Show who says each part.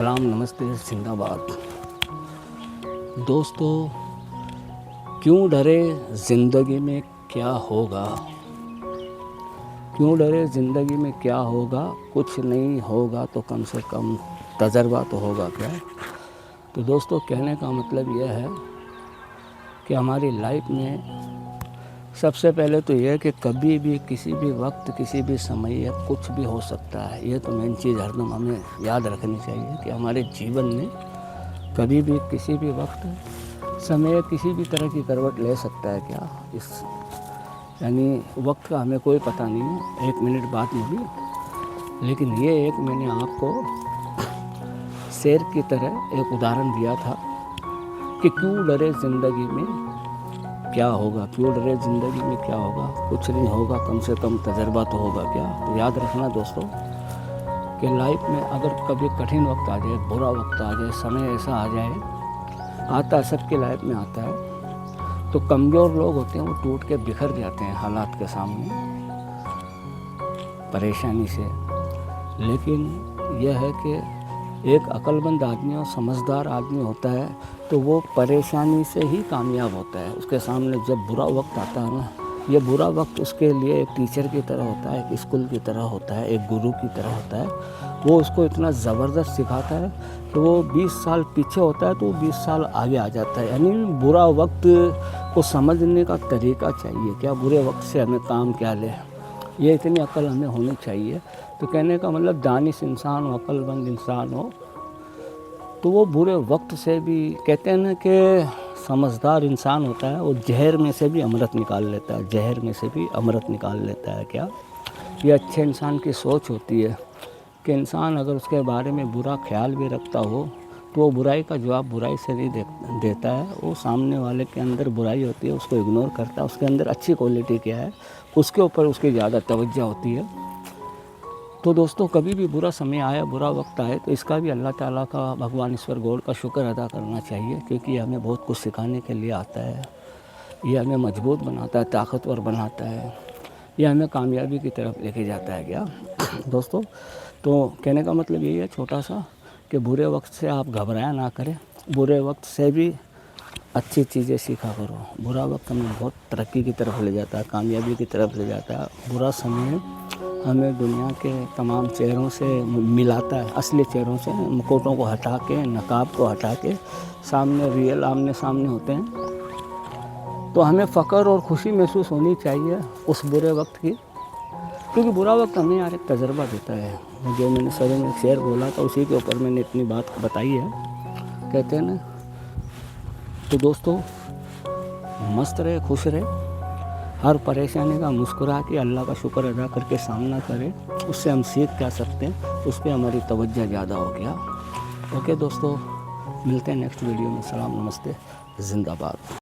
Speaker 1: सलाम, नमस्ते, जिंदाबाद। दोस्तों, क्यों डरे ज़िंदगी में क्या होगा? क्यों डरे ज़िंदगी में क्या होगा? कुछ नहीं होगा तो कम से कम तजर्बा तो होगा क्या? तो दोस्तों, कहने का मतलब यह है कि हमारी लाइफ में सबसे पहले तो यह है कि कभी भी किसी भी वक्त किसी भी समय कुछ भी हो सकता है। ये तो मेन चीज़ हरदम हमें याद रखनी चाहिए कि हमारे जीवन में कभी भी किसी भी वक्त समय किसी भी तरह की करवट ले सकता है क्या? यानी वक्त का हमें कोई पता नहीं है, 1 मिनट बाद में भी। लेकिन ये एक मैंने आपको शेर की तरह एक उदाहरण दिया था कि क्यों डरे ज़िंदगी में क्या होगा? क्यों डरे ज़िंदगी में क्या होगा? कुछ नहीं होगा, कम से कम तजर्बा तो होगा क्या? तो याद रखना दोस्तों कि लाइफ में अगर कभी कठिन वक्त आ जाए, बुरा वक्त आ जाए, समय ऐसा आ जाए, आता है, सबकी लाइफ में आता है, तो कमज़ोर लोग होते हैं वो टूट के बिखर जाते हैं हालात के सामने परेशानी से। लेकिन यह है कि एक अक्लमंद आदमी और समझदार आदमी होता है तो वो परेशानी से ही कामयाब होता है। उसके सामने जब बुरा वक्त आता है ना, ये बुरा वक्त उसके लिए एक टीचर की तरह होता है, एक स्कूल की तरह होता है, एक गुरु की तरह होता है। वो उसको इतना ज़बरदस्त सिखाता है कि वो 20 साल पीछे होता है तो वो 20 साल आगे आ जाता है। यानी बुरा वक्त को समझने का तरीका चाहिए, क्या बुरे वक्त से हमें काम क्या ले, ये इतनी अक्ल हमें होनी चाहिए। तो कहने का मतलब दानिश इंसान हो, अक्लमंद इंसान हो, तो वो बुरे वक्त से भी, कहते हैं ना कि समझदार इंसान होता है वो जहर में से भी अमृत निकाल लेता है, जहर में से भी अमृत निकाल लेता है क्या? ये अच्छे इंसान की सोच होती है कि इंसान अगर उसके बारे में बुरा ख्याल भी रखता हो तो वो बुराई का जवाब बुराई से नहीं देता है। वो सामने वाले के अंदर बुराई होती है उसको इग्नोर करता है, उसके अंदर अच्छी क्वालिटी क्या है उसके ऊपर उसकी ज़्यादा तवज्जो होती है। तो दोस्तों, कभी भी बुरा समय आए, बुरा वक्त आए, तो इसका भी अल्लाह ताला का, भगवान ईश्वर गॉड का शुक्र अदा करना चाहिए, क्योंकि ये हमें बहुत कुछ सिखाने के लिए आता है। ये हमें मजबूत बनाता है, ताकतवर बनाता है, ये हमें कामयाबी की तरफ लेके जाता है क्या? दोस्तों, तो कहने का मतलब यही है छोटा सा कि बुरे वक्त से आप घबराया ना करें, बुरे वक्त से भी अच्छी चीज़ें सीखा करो। बुरा वक्त हमें बहुत तरक्की की तरफ ले जाता है, कामयाबी की तरफ ले जाता है। बुरा समय हमें दुनिया के तमाम चेहरों से मिलाता है, असली चेहरों से, मुकुटों को हटा के, नकाब को हटा के सामने रियल आमने सामने होते हैं। तो हमें फ़ख्र और खुशी महसूस होनी चाहिए उस बुरे वक्त की, क्योंकि बुरा वक्त हमें यार एक तजर्बा देता है। जो मैंने शुरू में शेर बोला था उसी के ऊपर मैंने इतनी बात बताई है, कहते हैं ना। तो दोस्तों, मस्त रहे, खुश रहे, हर परेशानी का मुस्कुरा के अल्लाह का शुक्र अदा करके सामना करें। उससे हम सीख क्या सकते हैं, उस पर हमारी तवज्जो ज़्यादा हो गया। ओके दोस्तों, मिलते हैं नेक्स्ट वीडियो में। सलाम, नमस्ते, जिंदाबाद।